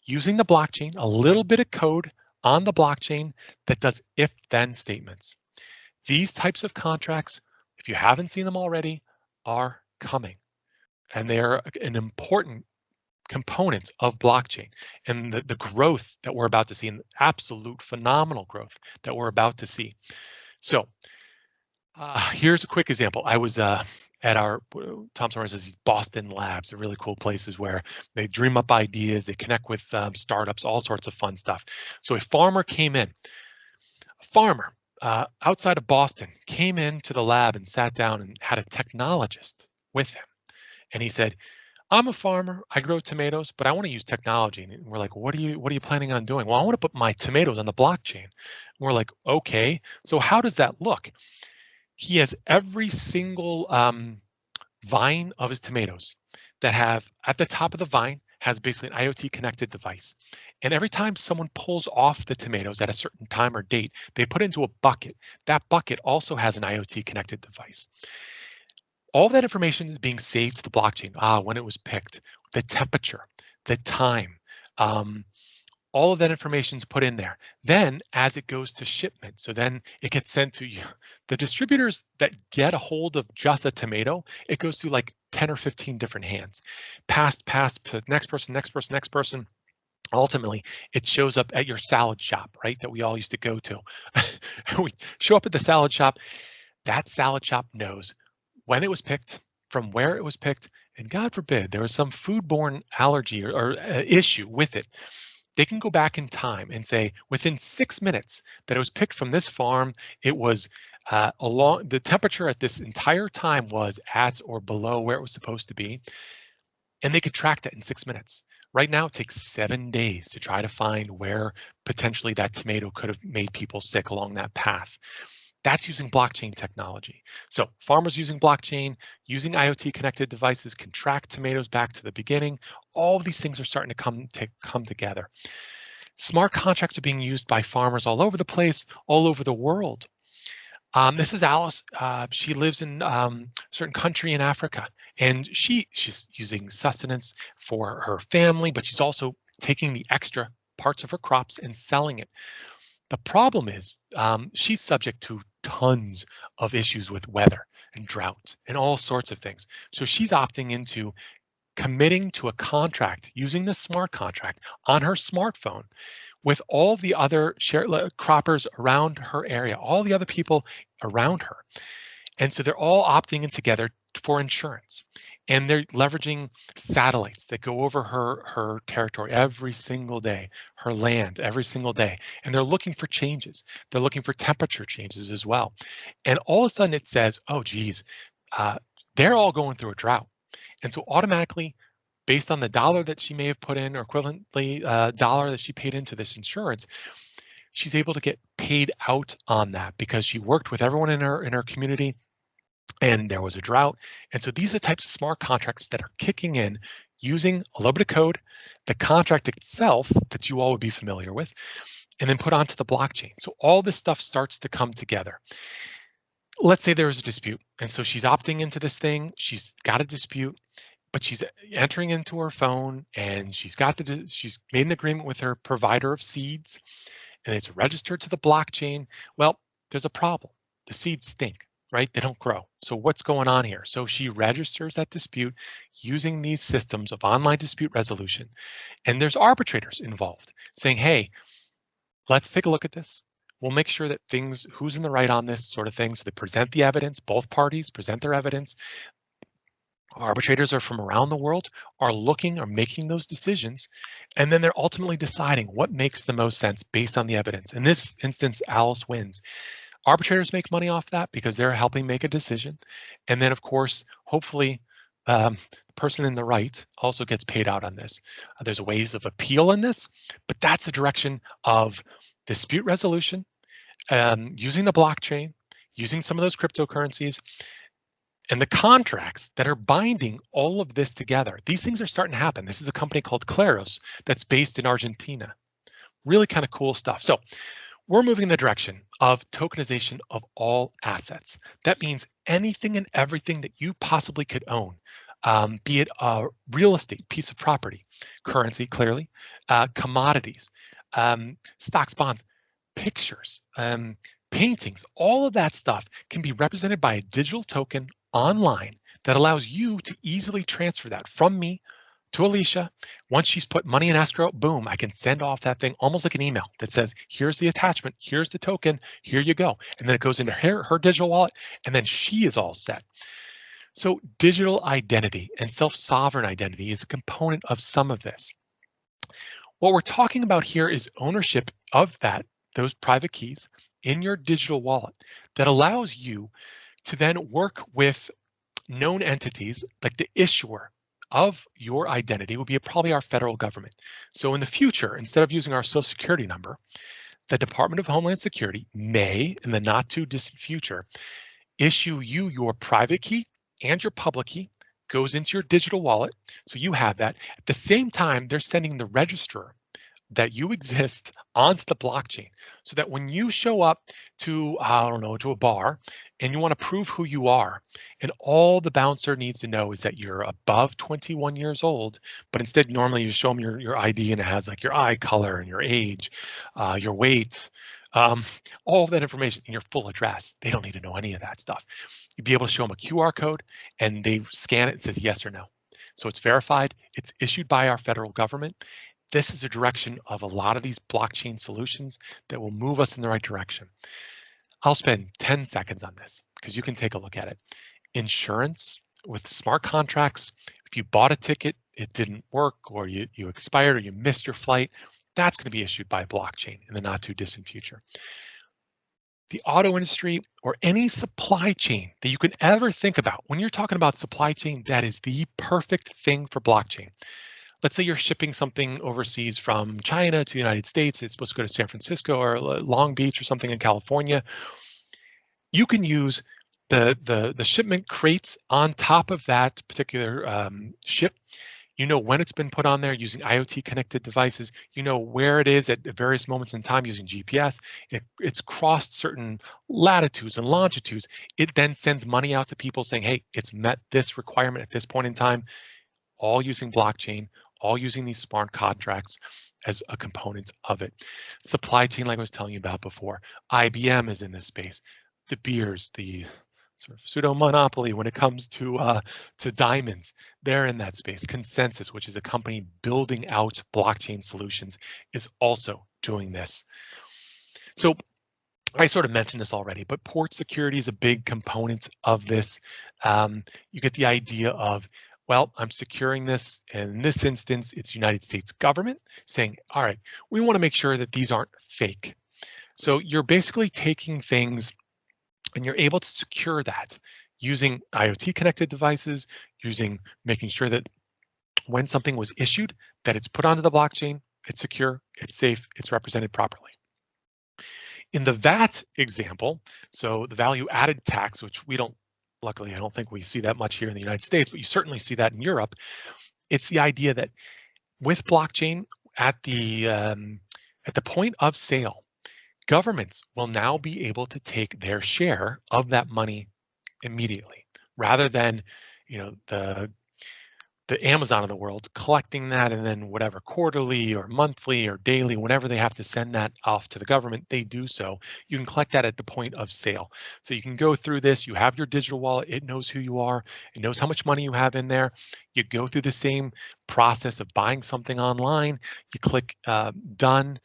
using the blockchain, a little bit of code on the blockchain that does if-then statements. These types of contracts, if you haven't seen them already, are coming. And they're an important component of blockchain and the growth that we're about to see, and absolute phenomenal growth that we're about to see. So here's a quick example. I was at our Thomson Reuters, these Boston labs. They're really cool places where they dream up ideas, they connect with startups, all sorts of fun stuff. So a farmer came in. A farmer outside of Boston came into the lab and sat down and had a technologist with him. And he said, I'm a farmer, I grow tomatoes, but I want to use technology. And we're like, what are you planning on doing? Well, I want to put my tomatoes on the blockchain. And we're like, okay, so how does that look? He has every single vine of his tomatoes that have at the top of the vine has basically an IoT connected device. And every time someone pulls off the tomatoes at a certain time or date, they put it into a bucket. That bucket also has an IoT connected device. All that information is being saved to the blockchain. When it was picked, the temperature, the time, all of that information is put in there. Then as it goes to shipment, so then it gets sent to you. The distributors that get a hold of just a tomato, it goes through like 10 or 15 different hands. Passed, next person. Ultimately, it shows up at your salad shop, right? That we all used to go to. We show up at the salad shop. That salad shop knows when it was picked, from where it was picked, and God forbid there was some foodborne allergy or issue with it. They can go back in time and say within 6 minutes that it was picked from this farm, it was along the temperature at this entire time was at or below where it was supposed to be. And they could track that in 6 minutes. Right now, it takes 7 days to try to find where potentially that tomato could have made people sick along that path. That's using blockchain technology. So farmers using blockchain, using IoT connected devices can track tomatoes back to the beginning. All of these things are starting to come together. Smart contracts are being used by farmers all over the place, all over the world. This is Alice. She lives in a certain country in Africa, and she's using sustenance for her family, but she's also taking the extra parts of her crops and selling it. The problem is she's subject to tons of issues with weather and drought and all sorts of things. So she's opting into committing to a contract using the smart contract on her smartphone with all the other croppers around her area, all the other people around her. And so they're all opting in together for insurance. And they're leveraging satellites that go over her territory every single day, her land every single day. And they're looking for changes. They're looking for temperature changes as well. And all of a sudden it says, oh, geez, they're all going through a drought. And so automatically, based on the dollar that she may have put in or equivalently dollar that she paid into this insurance, she's able to get paid out on that because she worked with everyone in her community and there was a drought. And so these are the types of smart contracts that are kicking in using a little bit of code, the contract itself that you all would be familiar with, and then put onto the blockchain. So all this stuff starts to come together. Let's say there is a dispute. And so she's opting into this thing. She's got a dispute, but she's entering into her phone and she's made an agreement with her provider of seeds and it's registered to the blockchain. Well, there's a problem. The seeds stink, right? They don't grow. So what's going on here? So she registers that dispute using these systems of online dispute resolution. And there's arbitrators involved saying, hey, let's take a look at this. We'll make sure that who's in the right on this sort of thing. So they present the evidence, both parties present their evidence. Arbitrators are from around the world, are making those decisions, and then they're ultimately deciding what makes the most sense based on the evidence. In this instance, Alice wins. Arbitrators make money off that because they're helping make a decision. And then, of course, hopefully, the person in the right also gets paid out on this. There's ways of appeal in this, but that's the direction of dispute resolution, using the blockchain, using some of those cryptocurrencies, and the contracts that are binding all of this together. These things are starting to happen. This is a company called Claros that's based in Argentina. Really kind of cool stuff. So we're moving in the direction of tokenization of all assets. That means anything and everything that you possibly could own, be it a real estate piece of property, currency, clearly, commodities, stocks, bonds, pictures, paintings, all of that stuff can be represented by a digital token online that allows you to easily transfer that from me to Alicia. Once she's put money in escrow, boom, I can send off that thing almost like an email that says, here's the attachment, here's the token, here you go. And then it goes into her digital wallet, and then she is all set. So digital identity and self-sovereign identity is a component of some of this. What we're talking about here is ownership of those private keys in your digital wallet that allows you to then work with known entities like the issuer of your identity will be probably our federal government. So in the future, instead of using our social security number, the Department of Homeland Security may, in the not too distant future, issue you your private key and your public key, goes into your digital wallet. So you have that. At the same time, they're sending the registrar that you exist onto the blockchain so that when you show up to, I don't know, to a bar and you want to prove who you are, and all the bouncer needs to know is that you're above 21 years old, but instead normally you show them your ID and it has like your eye color and your age, your weight, all of that information and your full address. They don't need to know any of that stuff. You'd be able to show them a QR code and they scan it and says yes or no. So it's verified, it's issued by our federal government. This is a direction of a lot of these blockchain solutions that will move us in the right direction. I'll spend 10 seconds on this because you can take a look at it. Insurance with smart contracts. If you bought a ticket, it didn't work, or you expired, or you missed your flight, that's going to be issued by blockchain in the not too distant future. The auto industry or any supply chain that you can ever think about, when you're talking about supply chain, that is the perfect thing for blockchain. Let's say you're shipping something overseas from China to the United States. It's supposed to go to San Francisco or Long Beach or something in California. You can use the shipment crates on top of that particular ship. You know when it's been put on there using IoT connected devices. You know where it is at various moments in time using GPS. It's crossed certain latitudes and longitudes. It then sends money out to people saying, hey, it's met this requirement at this point in time, all using blockchain, all using these smart contracts as a component of it. Supply chain, like I was telling you about before, IBM is in this space. De Beers, the sort of pseudo monopoly when it comes to diamonds, they're in that space. Consensus, which is a company building out blockchain solutions, is also doing this. So I sort of mentioned this already, but port security is a big component of this. You get the idea of, well, I'm securing this, and in this instance, it's United States government saying, all right, we want to make sure that these aren't fake. So you're basically taking things and you're able to secure that using IoT connected devices, making sure that when something was issued, that it's put onto the blockchain, it's secure, it's safe, it's represented properly. In the VAT example, so the value added tax, which luckily, I don't think we see that much here in the United States, but you certainly see that in Europe. It's the idea that with blockchain at the point of sale, governments will now be able to take their share of that money immediately, rather than, the Amazon of the world collecting that and then whatever quarterly or monthly or daily, whenever they have to send that off to the government, they do so. You can collect that at the point of sale. So you can go through this, you have your digital wallet, it knows who you are, it knows how much money you have in there. You go through the same process of buying something online, you click done,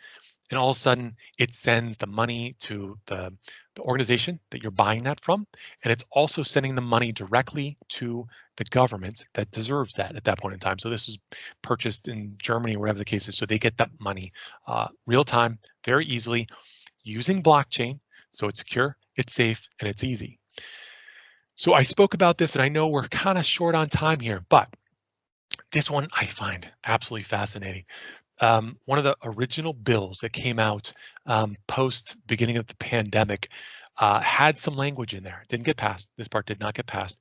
and all of a sudden it sends the money to the organization that you're buying that from, and it's also sending the money directly to the government that deserves that at that point in time. So this is purchased in Germany, wherever the case is, so they get that money real time, very easily, using blockchain. So it's secure, it's safe, and it's easy. So I spoke about this, and I know we're kind of short on time here, but this one I find absolutely fascinating. One of the original bills that came out post beginning of the pandemic had some language in there. It didn't get passed. This part did not get passed,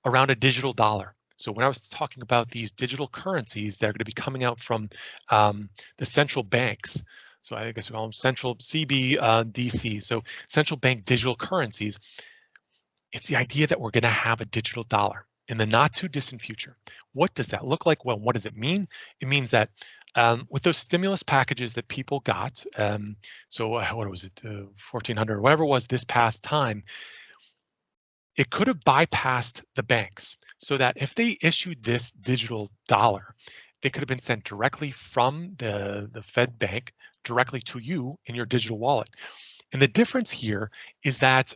around a digital dollar. So when I was talking about these digital currencies that are going to be coming out from the central banks, so I guess we call them central CBDC, so central bank digital currencies, it's the idea that we're going to have a digital dollar in the not too distant future. What does that look like? Well, what does it mean? It means that with those stimulus packages that people got, so what was it, 1,400 or whatever it was this past time, it could have bypassed the banks, so that if they issued this digital dollar, they could have been sent directly from the Fed bank directly to you in your digital wallet. And the difference here is that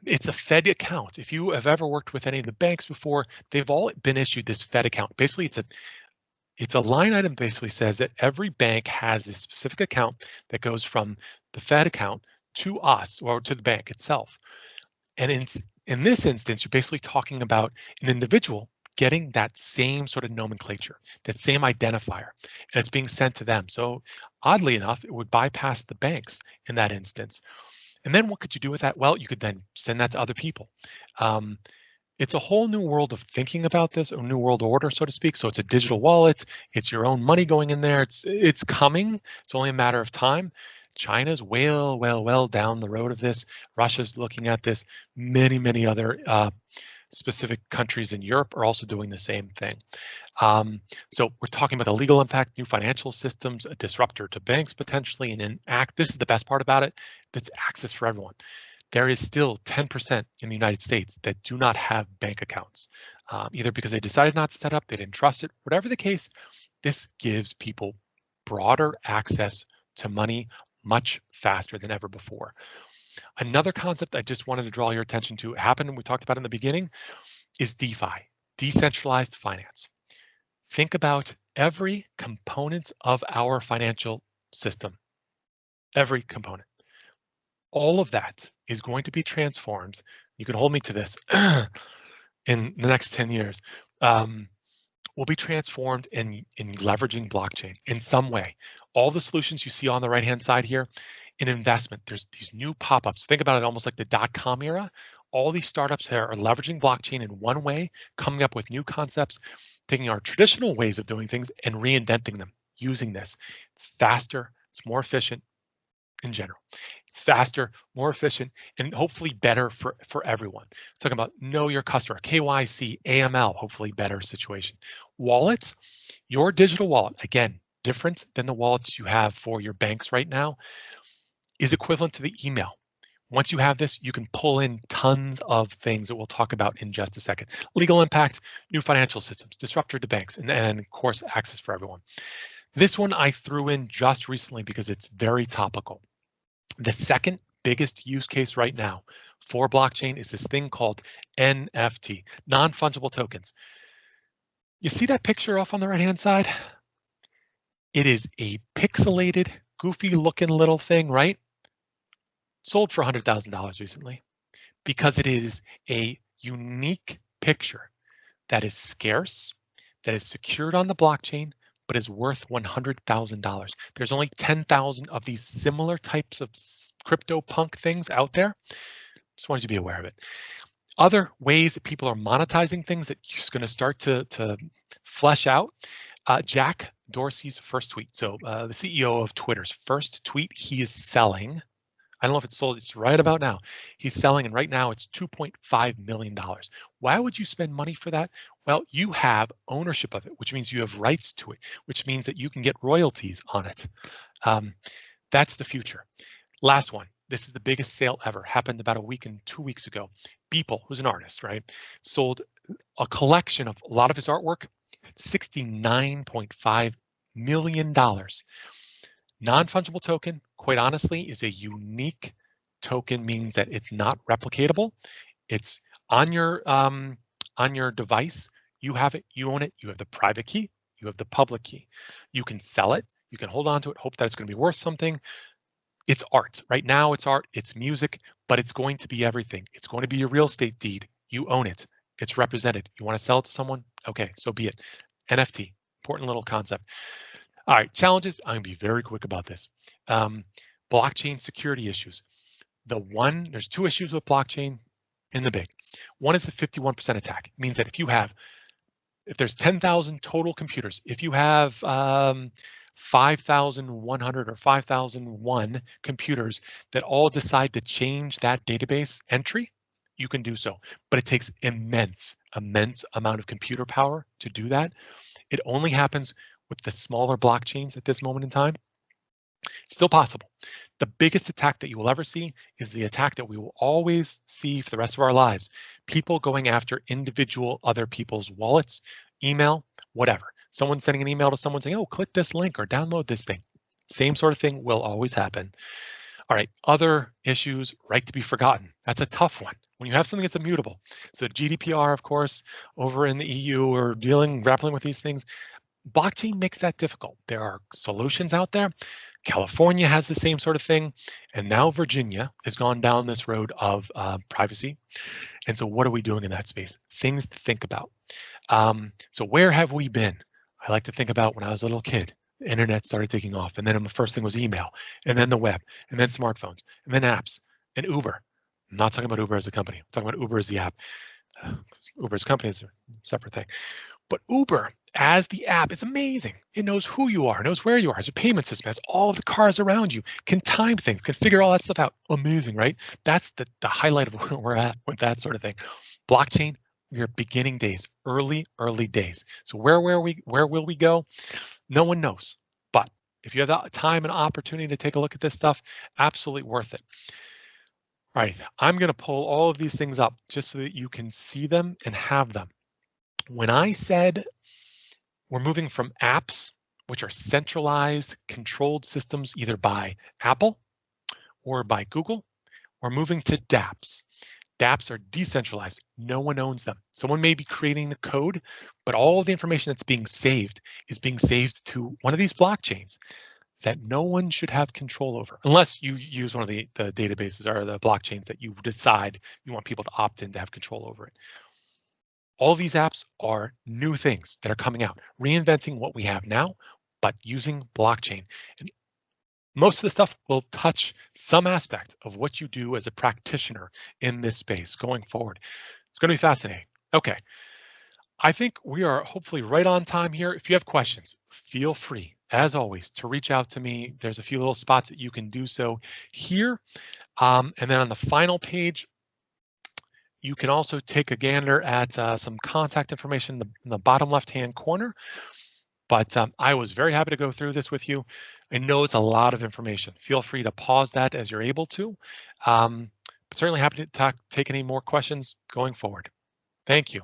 it's a Fed account. If you have ever worked with any of the banks before, they've all been issued this Fed account. Basically, it's a line item, basically says that every bank has a specific account that goes from the Fed account to us, or to the bank itself. And in this instance, you're basically talking about an individual getting that same sort of nomenclature, that same identifier, and it's being sent to them. So oddly enough, it would bypass the banks in that instance. And then what could you do with that? Well, you could then send that to other people. It's a whole new world of thinking about this, a new world order, so to speak. So it's a digital wallet. It's your own money going in there. It's coming. It's only a matter of time. China's well down the road of this. Russia's looking at this. Many other specific countries in Europe are also doing the same thing. So we're talking about the legal impact, new financial systems, a disruptor to banks potentially, and this is the best part about it, that's access for everyone. There is still 10% in the United States that do not have bank accounts, either because they decided not to set up, they didn't trust it, whatever the case. This gives people broader access to money much faster than ever before. Another concept I just wanted to draw your attention to, happened and we talked about in the beginning, is DeFi, decentralized finance. Think about every component of our financial system, every component. All of that is going to be transformed. You can hold me to this in the next 10 years. Will be transformed in leveraging blockchain in some way. All the solutions you see on the right-hand side here, in investment, there's these new pop-ups. Think about it almost like the dot-com era. All these startups here are leveraging blockchain in one way, coming up with new concepts, taking our traditional ways of doing things and reinventing them using this. It's faster, it's more efficient in general. It's faster, more efficient, and hopefully better for everyone. Talking about know your customer, KYC, AML, hopefully better situation. Wallets, your digital wallet, again, different than the wallets you have for your banks right now, is equivalent to the email. Once you have this, you can pull in tons of things that we'll talk about in just a second. Legal impact, new financial systems, disruptor to banks, and of course, access for everyone. This one I threw in just recently because it's very topical. The second biggest use case right now for blockchain is this thing called NFT, non-fungible tokens. You see that picture off on the right-hand side? It is a pixelated, goofy looking little thing, right? Sold for $100,000 recently because it is a unique picture that is scarce, that is secured on the blockchain, but is worth $100,000. There's only 10,000 of these similar types of crypto punk things out there. Just wanted you to be aware of it. Other ways that people are monetizing things that you're going to start to flesh out. Jack Dorsey's first tweet. So the CEO of Twitter's first tweet, he is selling. I don't know if it's sold. It's right about now. He's selling, and right now it's $2.5 million. Why would you spend money for that? Well, you have ownership of it, which means you have rights to it, which means that you can get royalties on it. That's the future. Last one. This is the biggest sale ever. Happened about a week and 2 weeks ago. Beeple, who's an artist, right, sold a collection of a lot of his artwork, $69.5 million. Non-fungible token, quite honestly, is a unique token, means that it's not replicatable. It's on your device. You have it, you own it, you have the private key, you have the public key. You can sell it, you can hold on to it, hope that it's going to be worth something. It's art. Right now it's art, it's music, but it's going to be everything. It's going to be your real estate deed. You own it. It's represented. You want to sell it to someone? Okay, so be it. NFT, important little concept. All right, challenges. I'm going to be very quick about this. Blockchain security issues. There's two issues with blockchain in the big. One is the 51% attack. It means that if there's 10,000 total computers, if you have 5,100 or 5,001 computers that all decide to change that database entry, you can do so. But it takes immense amount of computer power to do that. It only happens with the smaller blockchains at this moment in time. It's still possible. The biggest attack that you will ever see is the attack that we will always see for the rest of our lives. People going after individual other people's wallets, email, whatever. Someone sending an email to someone saying, oh, click this link or download this thing. Same sort of thing will always happen. All right, other issues, right to be forgotten. That's a tough one. When you have something that's immutable. So GDPR, of course, over in the EU are grappling with these things. Blockchain makes that difficult. There are solutions out there. California has the same sort of thing. And now Virginia has gone down this road of privacy. And so what are we doing in that space? Things to think about. So where have we been? I like to think about when I was a little kid, the internet started taking off. And then the first thing was email, and then the web, and then smartphones, and then apps, and Uber. I'm not talking about Uber as a company. I'm talking about Uber as the app. Uber as a company is a separate thing. But Uber as the app is amazing. It knows who you are, knows where you are, has a payment system, has all of the cars around you, can time things, can figure all that stuff out. Amazing, right? That's the highlight of where we're at with that sort of thing. Blockchain, we are beginning days, early days. So where will we go? No one knows. But if you have the time and opportunity to take a look at this stuff, absolutely worth it. All right, I'm going to pull all of these things up just so that you can see them and have them. When I said we're moving from apps, which are centralized, controlled systems, either by Apple or by Google, we're moving to dApps. dApps are decentralized. No one owns them. Someone may be creating the code, but all of the information that's being saved is being saved to one of these blockchains that no one should have control over, unless you use one of the databases or the blockchains that you decide you want people to opt in to have control over it. All these apps are new things that are coming out, reinventing what we have now, but using blockchain. And most of the stuff will touch some aspect of what you do as a practitioner in this space going forward. It's going to be fascinating. Okay, I think we are hopefully right on time here. If you have questions, feel free, as always, to reach out to me. There's a few little spots that you can do so here. And then on the final page, you can also take a gander at some contact information in the bottom left-hand corner. But I was very happy to go through this with you. I know it's a lot of information. Feel free to pause that as you're able to. But certainly happy to take any more questions going forward. Thank you.